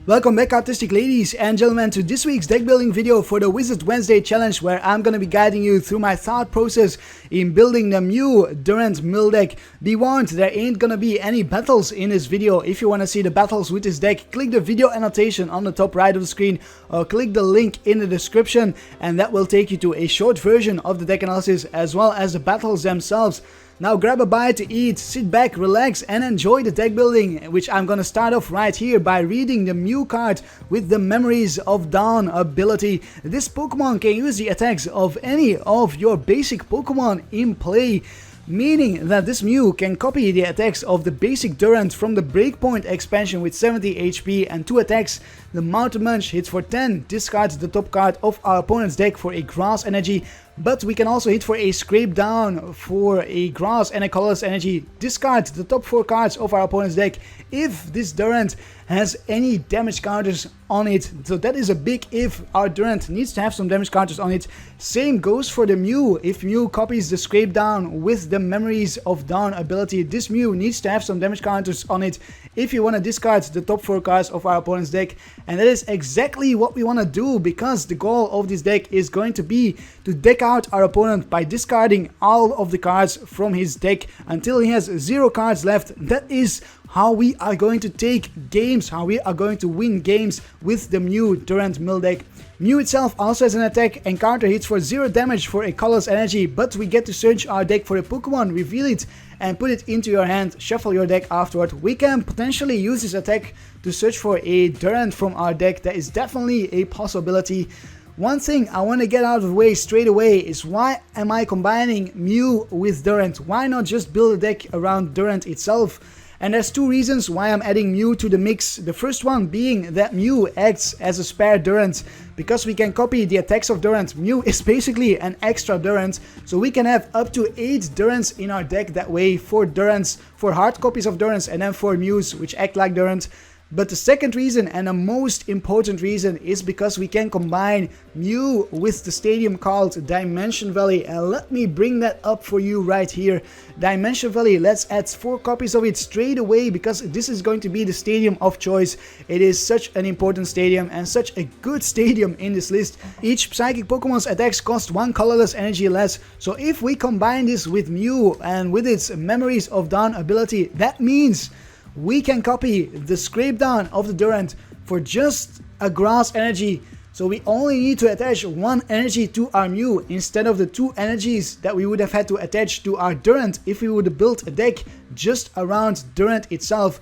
Welcome back, artistic ladies and gentlemen, to this week's deck building video for the Wizard Wednesday challenge, where I'm gonna be guiding you through my thought process in building the Mew Durant mill deck. Be warned, there ain't gonna be any battles in this video. If you wanna see the battles with this deck, click the video annotation on the top right of the screen or click the link in the description, and that will take you to a short version of the deck analysis as well as the battles themselves. Now grab a bite to eat, sit back, relax and enjoy the deck building, which I'm gonna start off right here by reading the Mew card with the Memories of Dawn ability. This Pokemon can use the attacks of any of your basic Pokemon in play, meaning that this Mew can copy the attacks of the basic Durant from the Breakpoint expansion with 70 HP and 2 attacks. The Mountain Munch hits for 10, discards the top card of our opponent's deck for a grass energy, but we can also hit for a Scrape Down for a grass and a colorless energy. Discard the top 4 cards of our opponent's deck if this Durant has any damage counters on it. So that is a big if. Our Durant needs to have some damage counters on it. Same goes for the Mew. If Mew copies the Scrape Down with the Memories of Dawn ability, this Mew needs to have some damage counters on it if you want to discard the top 4 cards of our opponent's deck. And that is exactly what we want to do, because the goal of this deck is going to be to deck out our opponent by discarding all of the cards from his deck until he has 0 cards left. That is how we are going to take games, how we are going to win games with the Mew Durant mill deck. Mew itself also has an attack and counter hits for 0 damage for a colorless energy, but we get to search our deck for a Pokemon, reveal it and put it into your hand, shuffle your deck afterward. We can potentially use this attack to search for a Durant from our deck. That is definitely a possibility. One thing I want to get out of the way straight away is, why am I combining Mew with Durant? Why not just build a deck around Durant itself? And there's 2 reasons why I'm adding Mew to the mix. The first one being that Mew acts as a spare Durant. Because we can copy the attacks of Durant, Mew is basically an extra Durant. So we can have up to 8 Durants in our deck that way, 4 Durants, 4 hard copies of Durants and then 4 Mews which act like Durant. But the second reason, and the most important reason, is because we can combine Mew with the stadium called Dimension Valley. And let me bring that up for you right here. Dimension Valley, let's add 4 copies of it straight away, because this is going to be the stadium of choice. It is such an important stadium and such a good stadium in this list. Each psychic Pokemon's attacks cost 1 colorless energy less. So if we combine this with Mew and with its Memories of Dawn ability, that means we can copy the Scrape Down of the Durant for just a grass energy. So we only need to attach 1 energy to our Mew instead of the 2 energies that we would have had to attach to our Durant if we would have built a deck just around Durant itself.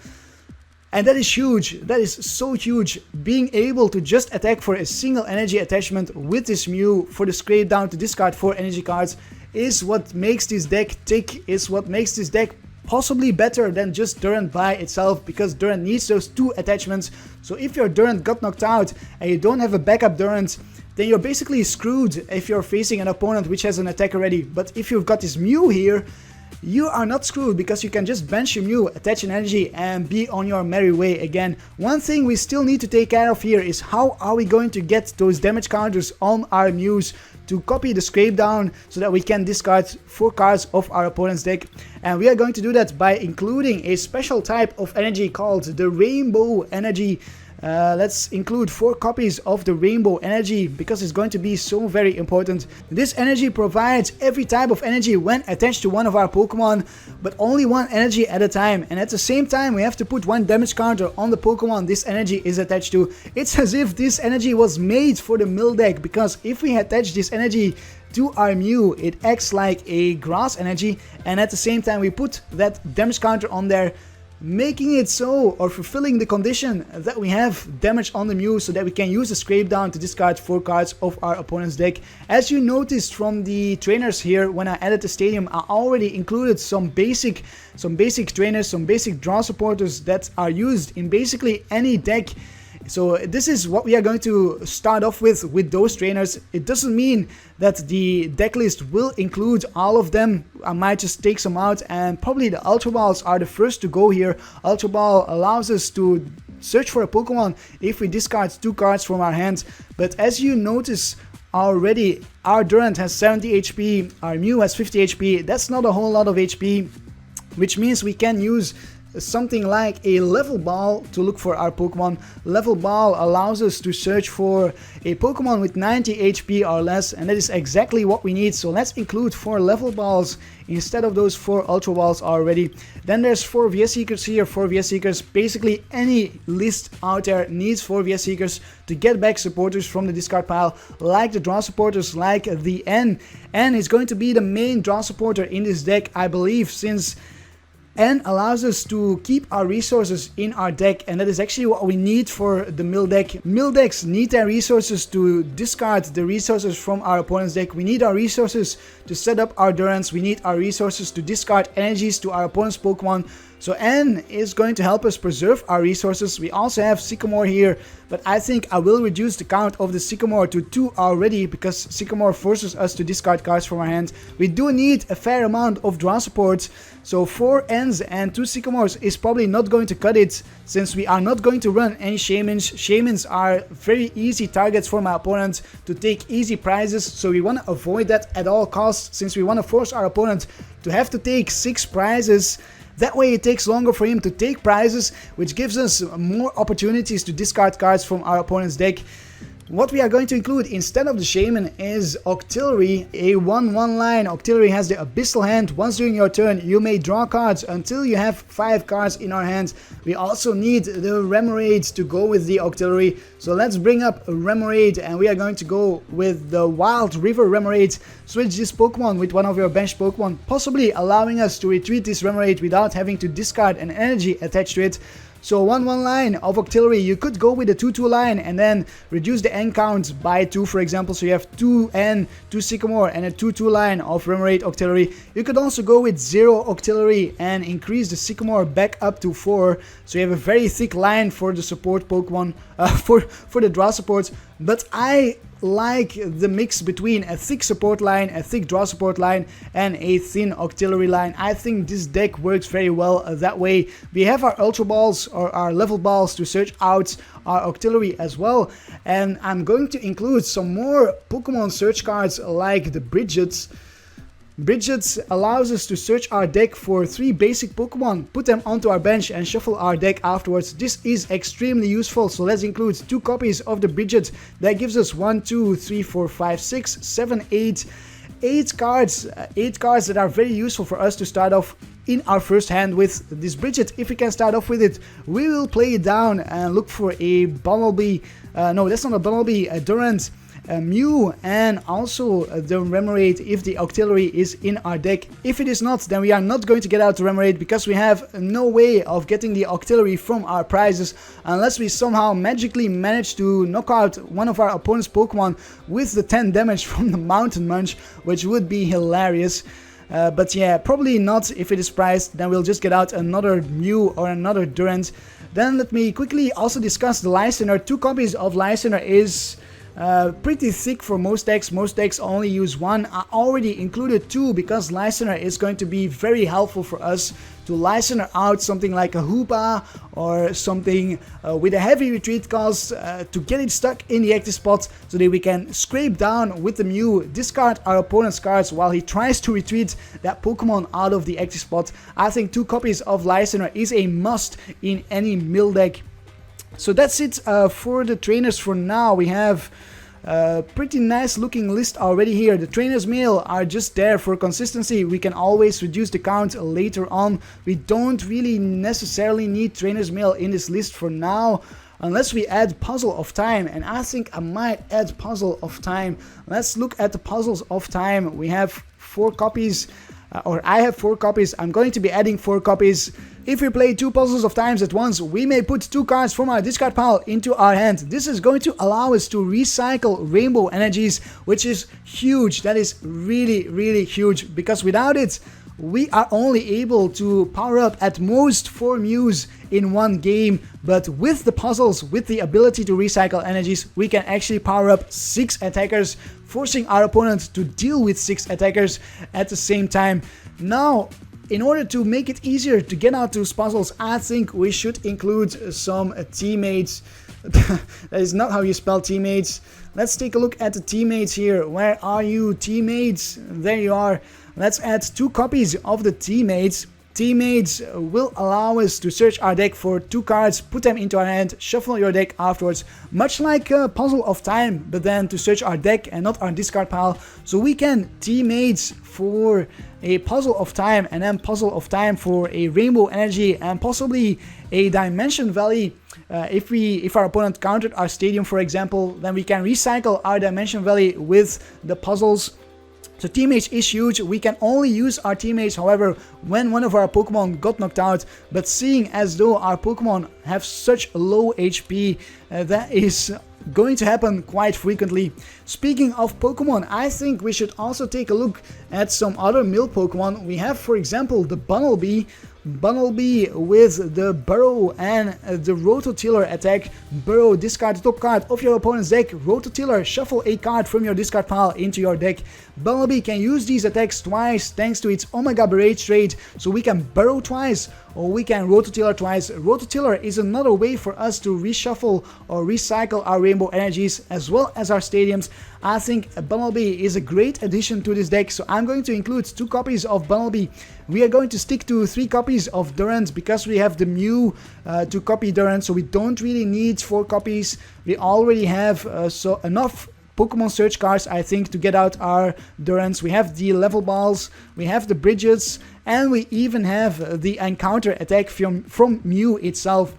And that is huge. That is so huge. Being able to just attack for a single energy attachment with this Mew for the Scrape Down to discard 4 energy cards is what makes this deck tick, is what makes this deck possibly better than just Durant by itself, because Durant needs those 2 attachments. So if your Durant got knocked out and you don't have a backup Durant, then you're basically screwed if you're facing an opponent which has an attack already. But if you've got this Mew here, you are not screwed, because you can just bench your Mew, attach an energy and be on your merry way again. One thing we still need to take care of here is, how are we going to get those damage counters on our Mews to copy the Scrape Down so that we can discard 4 cards of our opponent's deck. And we are going to do that by including a special type of energy called the Rainbow Energy. Let's include 4 copies of the Rainbow Energy, because it's going to be so very important. This energy provides every type of energy when attached to one of our Pokemon, but only 1 energy at a time. And at the same time, we have to put 1 damage counter on the Pokemon this energy is attached to. It's as if this energy was made for the mill deck, because if we attach this energy to our Mew, it acts like a grass energy, and at the same time we put that damage counter on there, making it so, or fulfilling the condition that we have damage on the Mew so that we can use the Scrape Down to discard 4 cards of our opponent's deck. As you noticed from the trainers here, when I added the stadium, I already included some basic trainers, some basic draw supporters that are used in basically any deck. So this is what we are going to start off with those trainers. It doesn't mean that the deck list will include all of them. I might just take some out, and probably the Ultra Balls are the first to go here. Ultra Ball allows us to search for a Pokemon if we discard 2 cards from our hands. But as you notice already, our Durant has 70 HP, our Mew has 50 HP. That's not a whole lot of HP, which means we can use something like a Level Ball to look for our Pokemon. Level Ball allows us to search for a Pokemon with 90 HP or less, and that is exactly what we need. So let's include 4 Level Balls instead of those 4 Ultra Balls already. Then there's 4 VS Seekers here, 4 VS Seekers. Basically any list out there needs 4 VS Seekers to get back supporters from the discard pile, like the draw supporters, like the N. N is going to be the main draw supporter in this deck, I believe, since N allows us to keep our resources in our deck, and that is actually what we need for the mill deck. Mill decks need their resources to discard the resources from our opponent's deck. We need our resources to set up our Durants. We need our resources to discard energies to our opponent's Pokemon. So N is going to help us preserve our resources. We also have Sycamore here, but I think I will reduce the count of the Sycamore to 2 already, because Sycamore forces us to discard cards from our hand. We do need a fair amount of draw support, so 4 Ns and 2 Sycamores is probably not going to cut it, since we are not going to run any Shamans. Shamans are very easy targets for my opponent to take easy prizes, so we want to avoid that at all costs, since we want to force our opponent to have to take 6 prizes. That way it takes longer for him to take prizes, which gives us more opportunities to discard cards from our opponent's deck. What we are going to include instead of the Shaman is Octillery, a 1/1 line. Octillery has the Abyssal Hand. Once during your turn, you may draw cards until you have 5 cards in our hands. We also need the Remoraid to go with the Octillery. So let's bring up Remoraid, and we are going to go with the Wild River Remoraid. Switch this Pokemon with one of your bench Pokemon, possibly allowing us to retreat this Remoraid without having to discard an energy attached to it. So 1/1 line of Octillery, you could go with a 2/2 line and then reduce the N count by 2, for example. So you have 2 N, 2 Sycamore, and a 2/2 line of Remoraid Octillery. You could also go with 0 Octillery and increase the Sycamore back up to 4. So you have a very thick line for the support Pokemon, for the draw supports. But I like the mix between a thick support line, a thick draw support line, and a thin Octillery line. I think this deck works very well that way. We have our Ultra Balls or our Level Balls to search out our Octillery as well, and I'm going to include some more Pokemon search cards like the Brigette. Brigette allows us to search our deck for 3 basic Pokemon, put them onto our bench, and shuffle our deck afterwards. This is extremely useful, so let's include 2 copies of the Brigette. That gives us 1, 2, 3, 4, 5, 6, 7, 8 cards. 8 cards that are very useful for us to start off in our first hand with this Brigette. If we can start off with it, we will play it down and look for a Bunnelby. No, that's not a Bunnelby, a Durant, Mew, and also the Remoraid if the Octillery is in our deck. If it is not, then we are not going to get out the Remoraid, because we have no way of getting the Octillery from our prizes unless we somehow magically manage to knock out one of our opponent's Pokemon with the 10 damage from the Mountain Munch, which would be hilarious. But yeah, probably not if it is priced. Then we'll just get out another Mew or another Durant. Then let me quickly also discuss the Lysandre. 2 copies of Lysandre is pretty thick for most decks. Most decks only use 1. I already included 2 because Lysandre is going to be very helpful for us to Lysandre out something like a Hoopa or something with a heavy retreat cost to get it stuck in the active spot, so that we can scrape down with the Mew, discard our opponent's cards while he tries to retreat that Pokemon out of the active spot. I think 2 copies of Lysandre is a must in any mill deck. So that's it for the trainers for now. We have a pretty nice looking list already here. The trainers mail are just there for consistency. We can always reduce the count later on. We don't really necessarily need trainers mail in this list for now, unless we add Puzzle of Time, and I think I might add Puzzle of Time. Let's look at the Puzzles of Time. We have 4 copies. Or I have 4 copies. I'm going to be adding 4 copies. If we play 2 Puzzles of Times at once, we may put 2 cards from our discard pile into our hand. This is going to allow us to recycle rainbow energies, which is huge. That is really, really huge, because without it, we are only able to power up at most 4 Mews in one game, but with the puzzles, with the ability to recycle energies, we can actually power up 6 attackers, forcing our opponent to deal with 6 attackers at the same time. Now, in order to make it easier to get out those puzzles, I think we should include some teammates. That is not how you spell teammates. Let's take a look at the teammates here. Where are you, teammates? There you are. Let's add 2 copies of the teammates. Teammates will allow us to search our deck for 2 cards, put them into our hand, shuffle your deck afterwards, much like Puzzle of Time, but then to search our deck and not our discard pile. So we can Teammates for a Puzzle of Time, and then Puzzle of Time for a Rainbow Energy, and possibly a Dimension Valley. If our opponent countered our Stadium, for example, then we can recycle our Dimension Valley with the puzzles. So Teammates is huge. We can only use our Teammates, however, when one of our Pokemon got knocked out. But seeing as though our Pokemon have such low HP, that is going to happen quite frequently. Speaking of Pokemon, I think we should also take a look at some other mill Pokemon. We have, for example, the Bunnelby with the Burrow and the Rototiller attack. Burrow, discard the top card of your opponent's deck. Rototiller, shuffle a card from your discard pile into your deck. Bunnelby can use these attacks twice thanks to its Omega Barrage trait, so we can Burrow twice or we can Rototiller twice. Rototiller is another way for us to reshuffle or recycle our Rainbow Energies as well as our Stadiums. I think Bunnelby is a great addition to this deck, so I'm going to include 2 copies of Bunnelby. We are going to stick to 3 copies of Durant because we have the Mew to copy Durant, so we don't really need 4 copies. We already have so enough Pokemon search cards, I think, to get out our Durants. We have the level balls, we have the bridges, and we even have the encounter attack from Mew itself.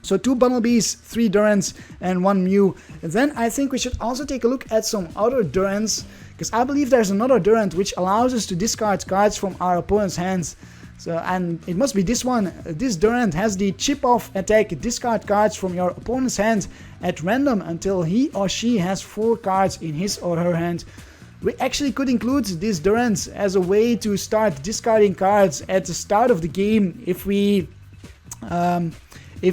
So 2 Bunnelbys, 3 Durants, and 1 Mew. And then I think we should also take a look at some other Durants, because I believe there's another Durant which allows us to discard cards from our opponent's hands. So, and it must be this one. This Durant has the chip off attack. Discard cards from your opponent's hand at random until he or she has 4 cards in his or her hand. We actually could include this Durant as a way to start discarding cards at the start of the game if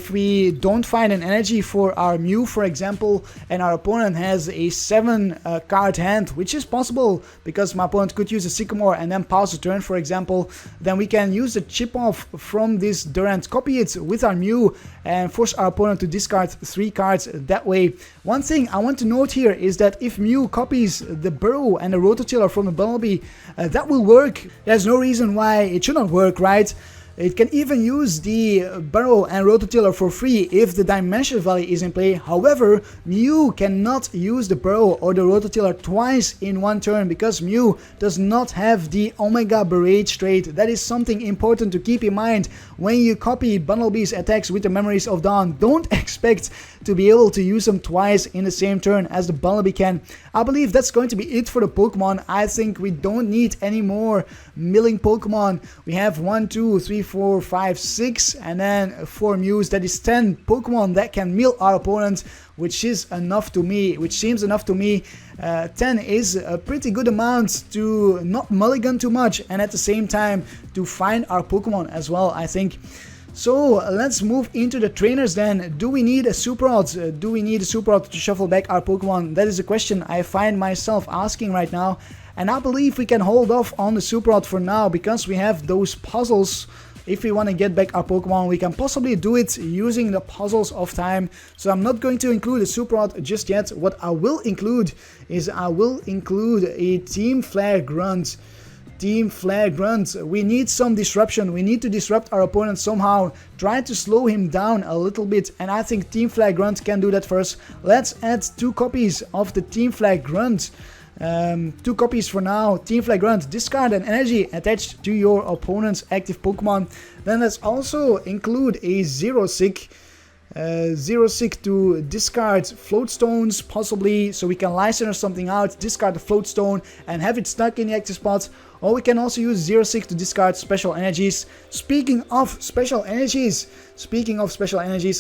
we don't find an energy for our Mew, for example, and our opponent has a 7 card hand, which is possible because my opponent could use a Sycamore and then pause the turn, for example, then we can use the chip off from this Durant, copy it with our Mew, and force our opponent to discard 3 cards that way. One thing I want to note here is that if Mew copies the Burrow and the Rototiller from the Bunnelby, that will work. There's no reason why it should not work, right? It can even use the Burrow and Rototiller for free if the Dimension Valley is in play. However, Mew cannot use the Burrow or the Rototiller twice in one turn because Mew does not have the Omega Barrage trait. That is something important to keep in mind when you copy Bunnelby's attacks with the Memories of Dawn. Don't expect to be able to use them twice in the same turn as the Bunnelby can. I believe that's going to be it for the Pokemon. I think we don't need any more milling Pokemon. We have 1, 2, 3, 4, 5, 6 and then 4 Mews. That is 10 Pokemon that can mill our opponent, which is enough to me, which seems enough to me. 10 is a pretty good amount to not mulligan too much and at the same time to find our Pokemon as well, I think. So let's move into the trainers then. Do we need a Super Rod? Do we need a Super Rod to shuffle back our Pokemon? That is a question I find myself asking right now. And I believe we can hold off on the Super Rod for now because we have those puzzles. If we want to get back our Pokemon, we can possibly do it using the Puzzles of Time. So I'm not going to include a Super Rod just yet. What I will include is I will include a Team Flare Grunt. Team Flare Grunt. We need some disruption. We need to disrupt our opponent somehow. Try to slow him down a little bit. And I think Team Flare Grunt can do that first. Let's add 2 copies of the Team Flare Grunt. 2 copies for now. Team Flare Grunt. Discard an energy attached to your opponent's active Pokemon. Then let's also include a Xerosic. Xerosic to discard Float Stones possibly, so we can Lysandre something out, discard the Float Stone and have it stuck in the active spot. Or we can also use Xerosic to discard special energies. Speaking of special energies,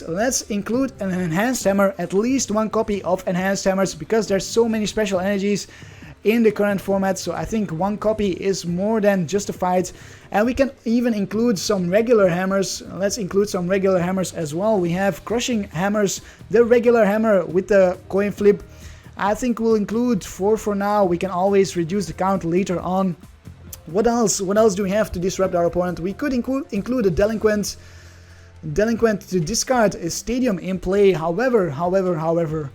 let's include an Enhanced Hammer, at least 1 copy of Enhanced Hammers, because there's so many special energies in the current format, so I think 1 copy is more than justified. And we can even include some regular hammers. Let's include some regular hammers as well. We have Crushing Hammers, the regular hammer with the coin flip. I think we'll include 4 for now. We can always reduce the count later on. What else do we have to disrupt our opponent? We could include a Delinquent to discard a Stadium in play. However,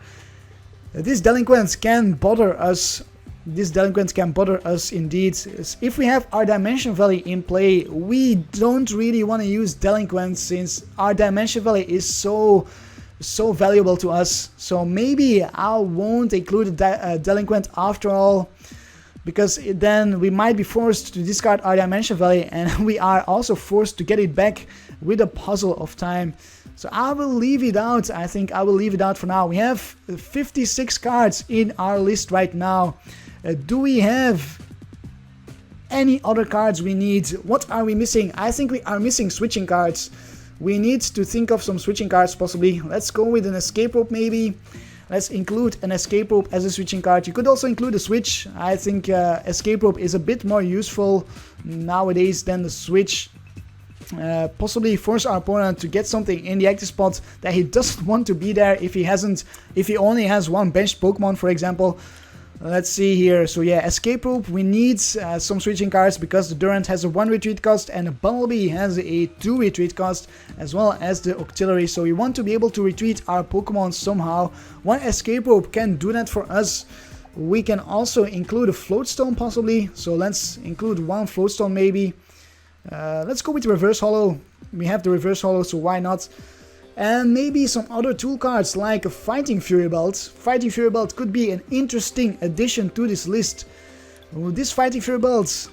these Delinquents can bother us This delinquent can bother us indeed. If we have our Dimension Valley in play, we don't really want to use delinquents since our Dimension Valley is so valuable to us. So maybe I won't include a delinquent after all, because then we might be forced to discard our Dimension Valley, and we are also forced to get it back with a Puzzle of Time. So I will leave it out. I think I will leave it out for now. We have 56 cards in our list right now. Do we have any other cards we need? What are we missing? I think we are missing switching cards. We need to think of some switching cards possibly. Let's go with an Escape Rope maybe. Let's include an Escape Rope as a switching card. You could also include a Switch. I think Escape Rope is a bit more useful nowadays than the Switch. Possibly force our opponent to get something in the active spot that he doesn't want to be there if he only has one benched Pokemon, for example. Let's see here. So yeah, Escape Rope, we need some switching cards because the Durant has a 1 retreat cost and the Bunnelby has a 2 retreat cost, as well as the Octillery. So we want to be able to retreat our Pokemon somehow. One Escape Rope can do that for us. We can also include a Float Stone possibly. So let's include one Float Stone maybe. Let's go with Reverse Holo. We have the Reverse Holo, so why not? And maybe some other tool cards like a Fighting Fury Belt. Fighting Fury Belt could be an interesting addition to this list. This Fighting Fury Belt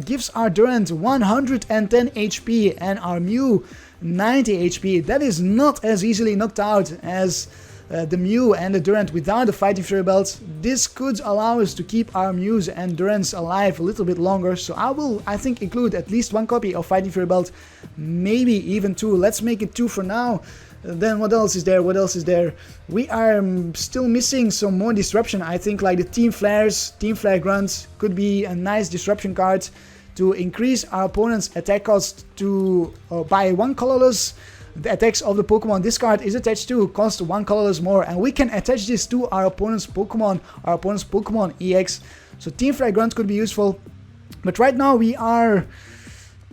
gives our Durant 110 HP and our Mew 90 HP. That is not as easily knocked out as the Mew and the Durant without the Fighting Fury Belt. This could allow us to keep our Mews and Durants alive a little bit longer. So I think include at least 1 copy of Fighting Fury Belt, maybe even 2. Let's make it 2 for now. Then what else is there? What else is there? We are still missing some more disruption. I think like the Team Flares, Team Flare Grunt could be a nice disruption card to increase our opponent's attack cost to by 1 colorless. The attacks of the Pokemon this card is attached to cost 1 colorless more, and we can attach this to our opponent's Pokemon EX. So Team Flare Grunt could be useful, but right now we are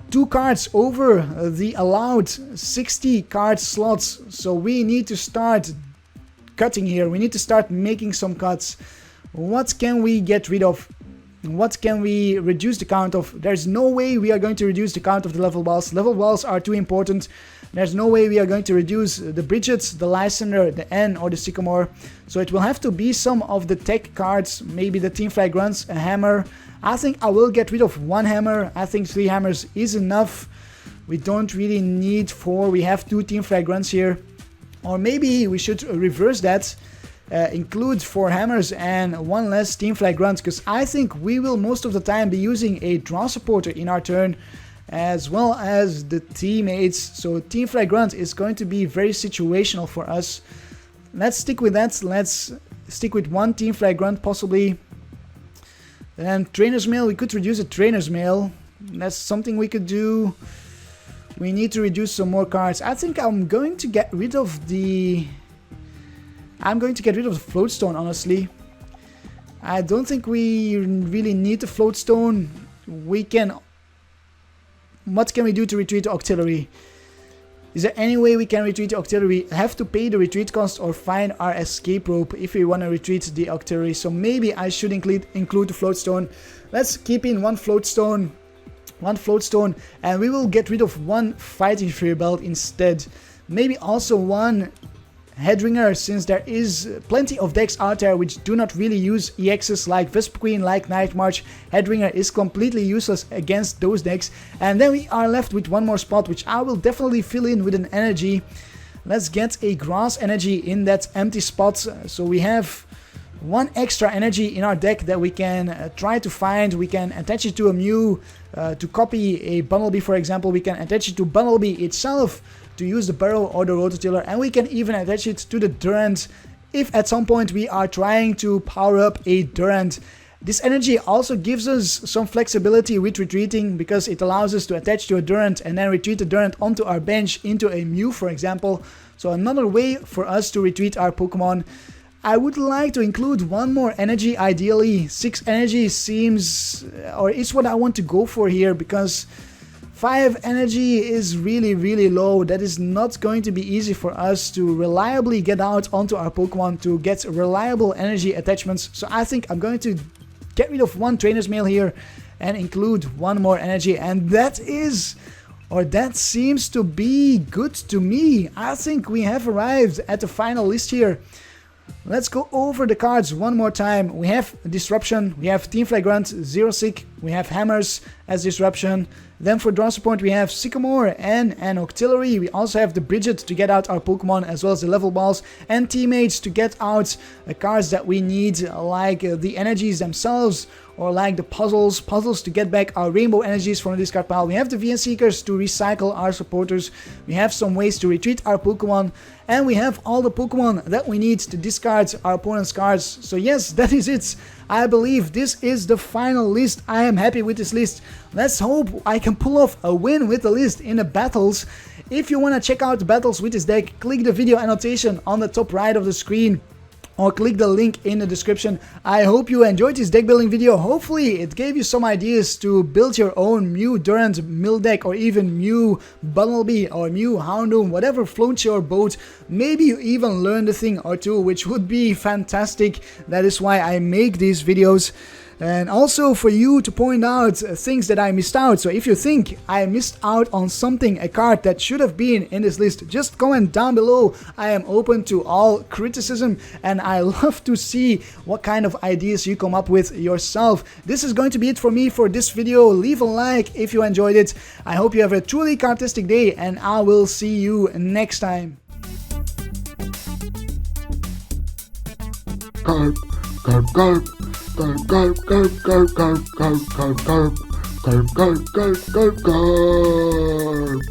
2 cards over the allowed 60 card slots, so we need to start cutting here. We need to start making some cuts. What can we get rid of? What can we reduce the count of? There's no way we are going to reduce the count of the level balls. Level balls are too important. There's no way we are going to reduce the Brigette, the Lysandre, the N, or the Sycamore. So it will have to be some of the tech cards, maybe the Team Flag Grunts, a hammer. I think I will get rid of 1 hammer. I think 3 hammers is enough. We don't really need 4. We have 2 Team Flag Grunts here. Or maybe we should reverse that. Include 4 hammers and 1 less Team Flag Grunt, because I think we will most of the time be using a draw supporter in our turn, as well as the teammates. So Team Flag Grunt is going to be very situational for us. Let's stick with that. Let's stick with 1 Team Flag Grunt possibly. Then Trainers Mail, we could reduce the Trainers Mail. That's something we could do. We need to reduce some more cards. I think I'm going to get rid of the Float Stone, honestly. I don't think we really need the Float Stone. What can we do to retreat the Octillery? Is there any way we can retreat the Octillery? Have to pay the retreat cost or find our Escape Rope if we want to retreat the Octillery. So maybe I should include the Float Stone. Let's keep in 1 Float Stone. 1 Float Stone, and we will get rid of 1 Fighting Fury Belt instead. Maybe also 1 Headringer, since there is plenty of decks out there which do not really use EXs like Vespiquen, like Night March. Headringer is completely useless against those decks. And then we are left with 1 more spot, which I will definitely fill in with an energy. Let's get a Grass Energy in that empty spot. So we have 1 extra energy in our deck that we can try to find. We can attach it to a Mew to copy a Bunnelby, for example. We can attach it to Bunnelby itself to use the Burrow or the Rototiller, and we can even attach it to the Durant if at some point we are trying to power up a Durant. This energy also gives us some flexibility with retreating, because it allows us to attach to a Durant and then retreat the Durant onto our bench into a Mew, for example. So another way for us to retreat our Pokemon. I would like to include 1 more energy, ideally. 6 energy seems, or is what I want to go for here, because 5 energy is really low. That is not going to be easy for us to reliably get out onto our Pokemon to get reliable energy attachments. So I think I'm going to get rid of one Trainer's Mail here and include one more energy, and that seems to be good to me. I think we have arrived at the final list here. Let's go over the cards one more time. We have Disruption, we have Team Flagrant, Xerosic, we have Hammers as Disruption. Then for draw support we have Sycamore and an Octillery. We also have the Brigette to get out our Pokemon, as well as the Level Balls, and Teammates to get out the cards that we need, like the energies themselves, or like the puzzles to get back our rainbow energies from the discard pile. We have the VN Seekers to recycle our supporters. We have some ways to retreat our Pokemon, and we have all the Pokemon that we need to discard our opponent's cards. So yes, that is it. I believe this is the final list. I am happy with this list. Let's hope I can pull off a win with the list in the battles. If you want to check out the battles with this deck, click the video annotation on the top right of the screen, or click the link in the description. I hope you enjoyed this deck building video. Hopefully it gave you some ideas to build your own Mew Durant Mill deck, or even Mew Bunnelby or Mew Houndoom, whatever floats your boat. Maybe you even learned a thing or two, which would be fantastic. That is why I make these videos. And also for you to point out things that I missed out. So if you think I missed out on something, a card that should have been in this list, just comment down below. I am open to all criticism, and I love to see what kind of ideas you come up with yourself. This is going to be it for me for this video. Leave a like if you enjoyed it. I hope you have a truly cardistic day, and I will see you next time. Karp, Karp, Karp. Karp, Karp, Karp, Karp, Karp, Karp, Karp, Karp, Karp, Karp, Karp, Karp, Karp.